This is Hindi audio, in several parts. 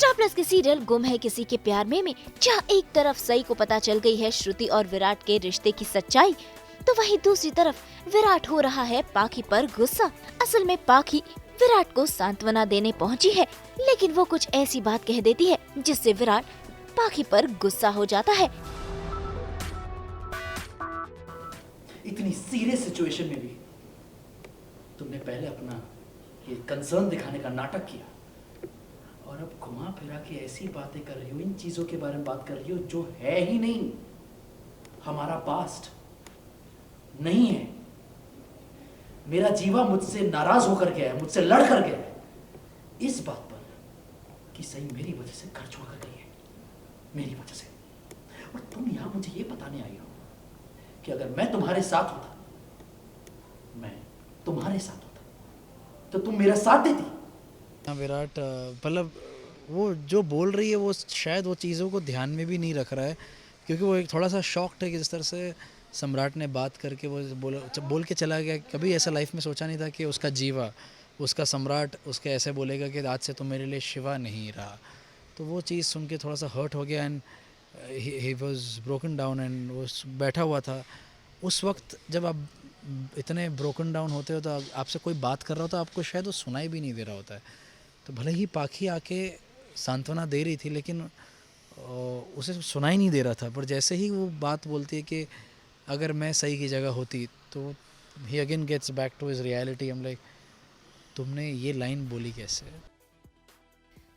स्टार प्लस के सीरियल गुम है किसी के प्यार में जहाँ एक तरफ सई को पता चल गई है श्रुति और विराट के रिश्ते की सच्चाई, तो वहीं दूसरी तरफ विराट हो रहा है पाखी पर गुस्सा। असल में पाखी विराट को सांत्वना देने पहुंची है, लेकिन वो कुछ ऐसी बात कह देती है जिससे विराट पाखी पर गुस्सा हो जाता है। इतनी सीरियस सिचुएशन में भी तुमने पहले अपना ये कंसर्न दिखाने का नाटक किया और अब घुमा फिरा के ऐसी बातें कर रही हो, इन चीजों के बारे में बात कर रही हो जो है ही नहीं। हमारा पास्ट नहीं है। मेरा जीवा मुझसे नाराज होकर गया है, मुझसे लड़ कर गया है इस बात पर कि सही मेरी वजह से घर छोड़ कर गई है, मेरी वजह से। और तुम यहां मुझे ये बताने आई हो कि अगर मैं तुम्हारे साथ होता, मैं तुम्हारे साथ होता, तो तुम मेरा साथ देती। विराट मतलब वो जो बोल रही है वो शायद वो चीज़ों को ध्यान में भी नहीं रख रहा है, क्योंकि वो एक थोड़ा सा शॉक्ड है कि जिस तरह से सम्राट ने बात करके वो बोल के चला गया। कभी ऐसा लाइफ में सोचा नहीं था कि उसका जीवा, उसका सम्राट उसके ऐसे बोलेगा कि आज से तो मेरे लिए शिवा नहीं रहा। तो वो चीज़ सुन के थोड़ा सा हर्ट हो गया and he was broken down and वो बैठा हुआ था। उस वक्त जब आप इतने ब्रोकन डाउन होते हो तो आपसे कोई बात कर रहा होता, आपको शायद वो सुनाई भी नहीं दे रहा होता है। तो भले ही पाखी आके सांत्वना दे रही थी, लेकिन उसे सुनाई नहीं दे रहा था। पर जैसे ही वो बात बोलती है कि अगर मैं सही की जगह होती, तो he again gets back to his reality. हम लाइक, तुमने ये लाइन बोली कैसे?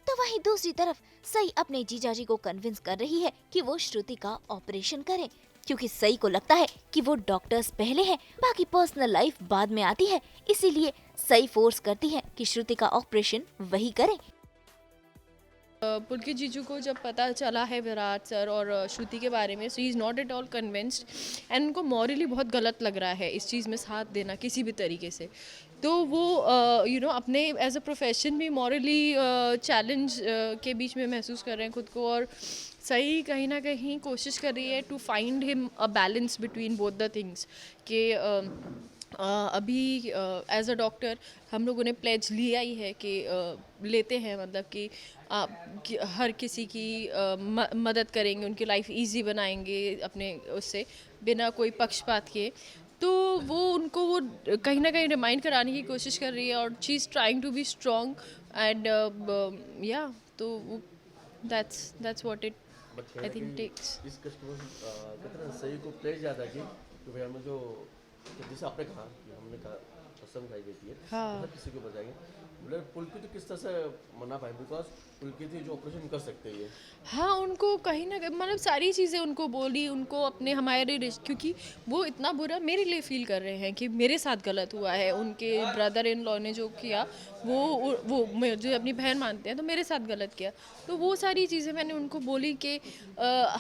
तो वहीं दूसरी तरफ सई अपने जीजाजी को कन्विंस कर रही है कि वो श्रुति का ऑपरेशन करें, क्योंकि सई को लगता है कि वो डॉक्टर्स पहले हैं, बाकी पर्सनल लाइफ बाद में आती है। इसीलिए सई फोर्स करती है कि श्रुति का ऑपरेशन वही करें। पुलकित जीजू को जब पता चला है विराट सर और श्रुति के बारे में, so she is not at all convinced and उनको मॉरली बहुत गलत लग रहा है इस चीज़ में साथ देना किसी भी तरीके से। तो वो अपने एज अ प्रोफेशन भी मॉरली चैलेंज के बीच में महसूस कर रहे हैं खुद को, और सही कहीं ना कहीं कोशिश कर रही है to find him a balance between both the things के अभी एज अ डॉक्टर हम लोगों ने प्लेज लिया ही है कि लेते हैं, मतलब कि हर किसी की मदद करेंगे, उनकी लाइफ इजी बनाएंगे अपने उससे बिना कोई पक्षपात के। तो वो उनको वो कहीं ना कहीं रिमाइंड कराने की कोशिश कर रही है और she is trying to be strong and या तो that's what it I think takes. इस कस्टमर कहते हैं सही को प्लेज ज़्यादा कि भाई हमें जो जैसे आपने कहा कि हमने कहा कसम खाई देती है, हाँ। हर किसी को बताएंगे। मतलब पुलकित तो किस तरह से मना पाए, बिकॉज पुलकित ही जो ऑपरेशन कर सकते हैं। हाँ, उनको कहीं ना कहीं मतलब सारी चीज़ें उनको बोली, उनको अपने हमारे क्योंकि वो इतना बुरा मेरे लिए फील कर रहे हैं कि मेरे साथ गलत हुआ है। उनके ब्रदर इन लॉ ने जो किया वो मुझे अपनी बहन मानते हैं, तो मेरे साथ गलत किया। तो वो सारी चीज़ें मैंने उनको बोली कि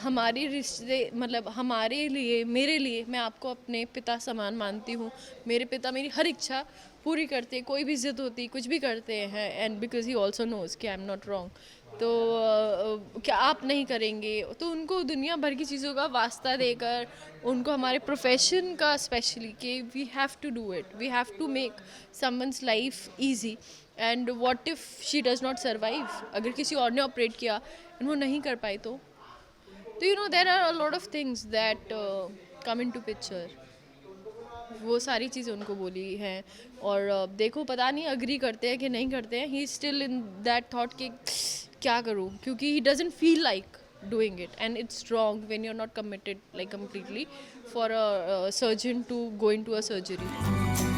हमारे रिश्ते मतलब हमारे लिए, मेरे लिए, मैं आपको अपने पिता समान मानती हूँ। मेरे पिता मेरी हर इच्छा पूरी करते हैं, कोई भी जिद होती कुछ भी करते हैं, and because he also knows कि आई एम नॉट रॉन्ग। तो क्या आप नहीं करेंगे? तो उनको दुनिया भर की चीज़ों का वास्ता देकर उनको हमारे प्रोफेशन का स्पेशली कि we have to do it, we have to make someone's life easy, and what if she does not survive? अगर किसी और ने ऑपरेट किया एंड वो नहीं कर पाई तो there are a lot of things that come into picture. वो सारी चीज़ें उनको बोली हैं और देखो पता नहीं अग्री करते हैं कि नहीं करते हैं। He still in that thought कि क्या करूँ, क्योंकि he doesn't feel like doing it and it's wrong when you are not committed like completely for a surgeon to go into a surgery.